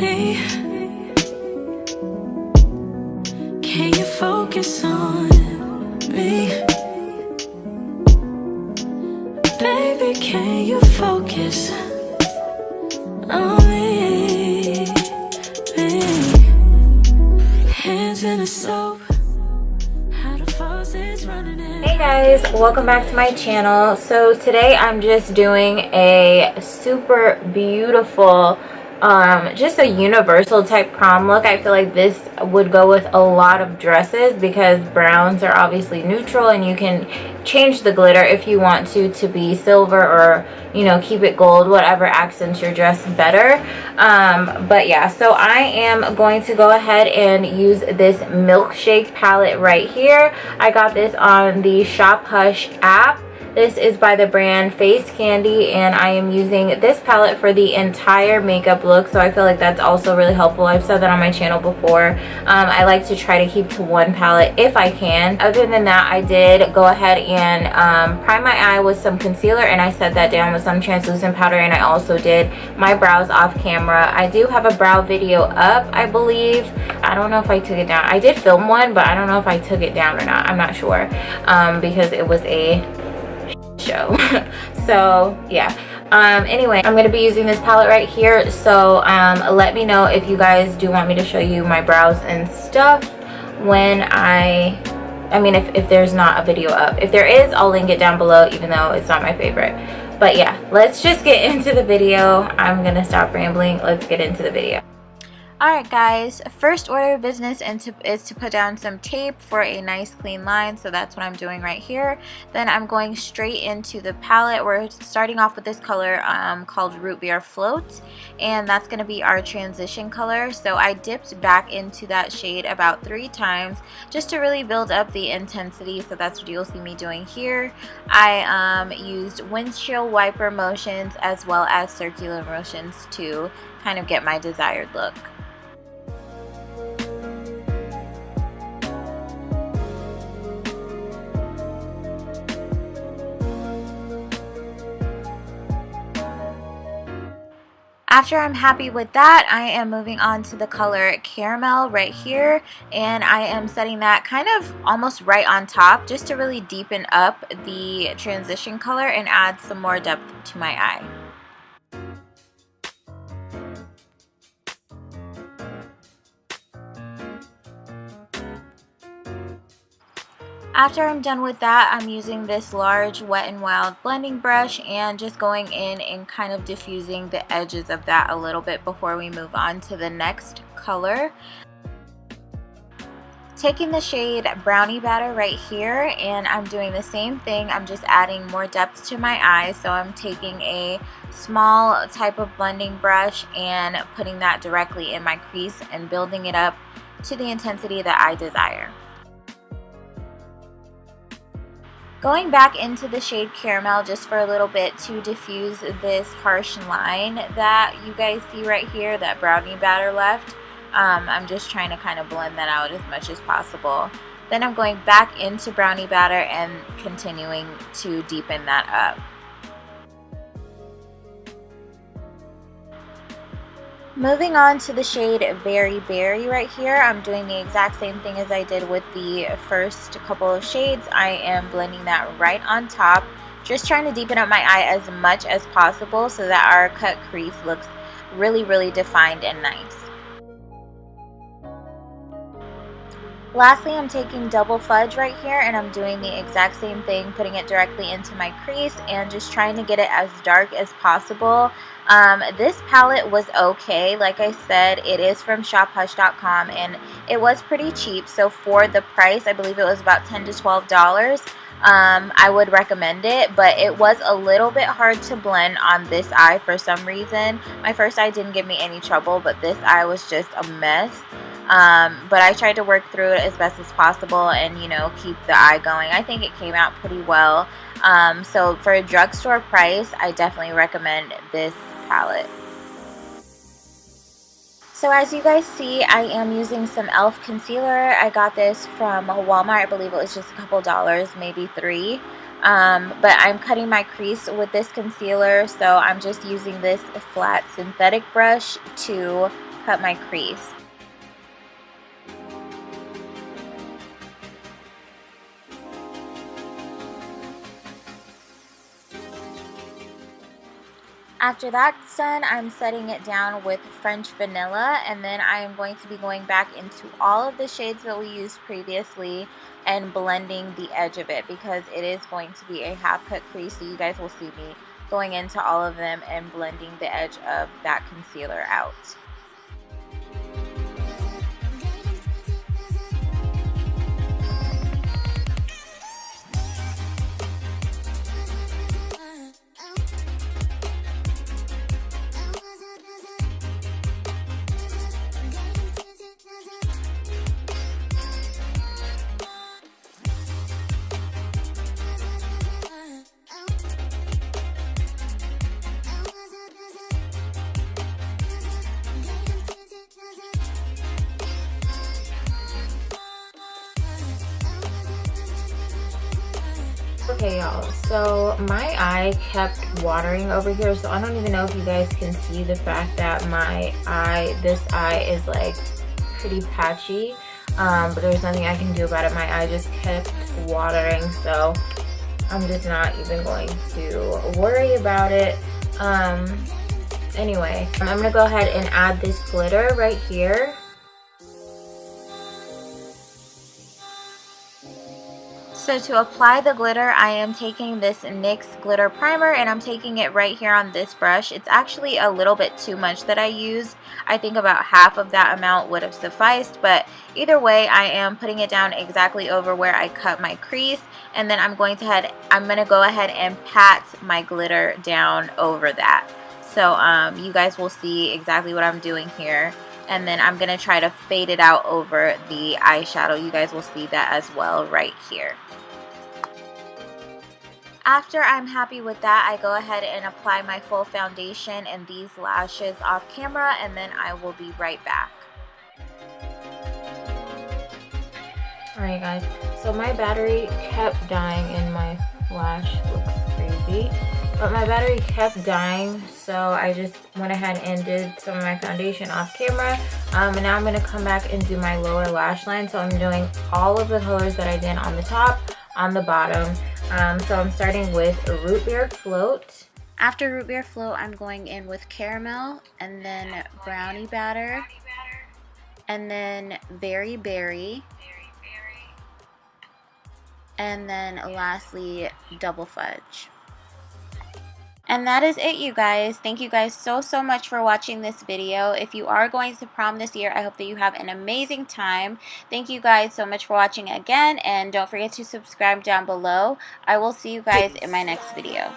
me? Can you focus on me? Baby, can you focus on me? Hands in the soap. Hey guys, welcome back to my channel. So today I'm just doing a super beautiful just a universal type prom look. I feel like this would go with a lot of dresses because browns are obviously neutral and you can change the glitter if you want to be silver, or you know, keep it gold, whatever accents your dress better. But yeah, so I am going to go ahead and use this milkshake palette right here. I got this on the Shop Hush app. This is by the brand Face Candy, and I am using this palette for the entire makeup look, so I feel like that's also really helpful. I've said that on my channel before. I like to try to keep to one palette if I can. Other than that, I did go ahead and prime my eye with some concealer, and I set that down with some translucent powder, and I also did my brows off camera. I do have a brow video up, I believe. I don't know if I took it down. I did film one, but I don't know if I took it down or not. I'm not sure because it was a show. So yeah, anyway, I'm going to be using this palette right here, so let me know if you guys do want me to show you my brows and stuff when I mean if there's not a video up. If there is, I'll link it down below, even though it's not my favorite. But yeah, let's just get into the video. I'm gonna stop rambling. Let's get into the video. Alright guys, first order of business is to put down some tape for a nice clean line, so that's what I'm doing right here. Then I'm going straight into the palette. We're starting off with this color called Root Beer Float, and that's going to be our transition color. So I dipped back into that shade about 3 times just to really build up the intensity, so that's what you'll see me doing here. I used windshield wiper motions as well as circular motions to kind of get my desired look. After I'm happy with that, I am moving on to the color Caramel right here, and I am setting that kind of almost right on top just to really deepen up the transition color and add some more depth to my eye. After I'm done with that, I'm using this large Wet n Wild blending brush and just going in and kind of diffusing the edges of that a little bit before we move on to the next color. Taking the shade Brownie Batter right here, and I'm doing the same thing. I'm just adding more depth to my eyes, so I'm taking a small type of blending brush and putting that directly in my crease and building it up to the intensity that I desire. Going back into the shade Caramel just for a little bit to diffuse this harsh line that you guys see right here, that brownie batter left. I'm just trying to kind of blend that out as much as possible. Then I'm going back into brownie batter and continuing to deepen that up. Moving on to the shade Berry Berry right here, I'm doing the exact same thing as I did with the first couple of shades. I am blending that right on top, just trying to deepen up my eye as much as possible so that our cut crease looks really defined and nice. Lastly, I'm taking Double Fudge right here, and I'm doing the exact same thing, putting it directly into my crease and just trying to get it as dark as possible. This palette was okay. Like I said, it is from shophush.com, and it was pretty cheap. So for the price, I believe it was about $10 to $12. I would recommend it, but it was a little bit hard to blend on this eye for some reason. My first eye didn't give me any trouble, but this eye was just a mess. But I tried to work through it as best as possible and, you know, keep the eye going. I think it came out pretty well. So for a drugstore price, I definitely recommend this palette. So as you guys see, I am using some e.l.f. concealer. I got this from Walmart. I believe it was just a couple dollars, maybe $3. But I'm cutting my crease with this concealer, so I'm just using this flat synthetic brush to cut my crease. After that's done, I'm setting it down with French vanilla, and then I am going to be going back into all of the shades that we used previously and blending the edge of it, because it is going to be a half cut crease, so you guys will see me going into all of them and blending the edge of that concealer out. Okay y'all, so my eye kept watering over here, so I don't even know if you guys can see the fact that my eye, this eye is like pretty patchy, but there's nothing I can do about it. My eye just kept watering, so I'm just not even going to worry about it. Anyway, I'm gonna go ahead and add this glitter right here. So to apply the glitter, I am taking this NYX glitter primer and I'm taking it right here on this brush. It's actually a little bit too much that I used. I think about half of that amount would have sufficed, but either way, I am putting it down exactly over where I cut my crease, and then I'm going to go ahead and pat my glitter down over that. So you guys will see exactly what I'm doing here. And then I'm going to try to fade it out over the eyeshadow. You guys will see that as well right here. After I'm happy with that, I go ahead and apply my full foundation and these lashes off camera, and then I will be right back. Alright guys, so my battery kept dying and my flash looks crazy. But my battery kept dying, so I just went ahead and did some of my foundation off camera. And now I'm going to come back and do my lower lash line. So I'm doing all of the colors that I did on the top, on the bottom. So I'm starting with Root Beer Float. After Root Beer Float, I'm going in with Caramel, and then Brownie Batter, and then Berry Berry, and then lastly Double Fudge. And that is it, you guys. Thank you guys so much for watching this video. If you are going to prom this year, I hope that you have an amazing time. Thank you guys so much for watching again, and don't forget to subscribe down below. I will see you guys in my next video.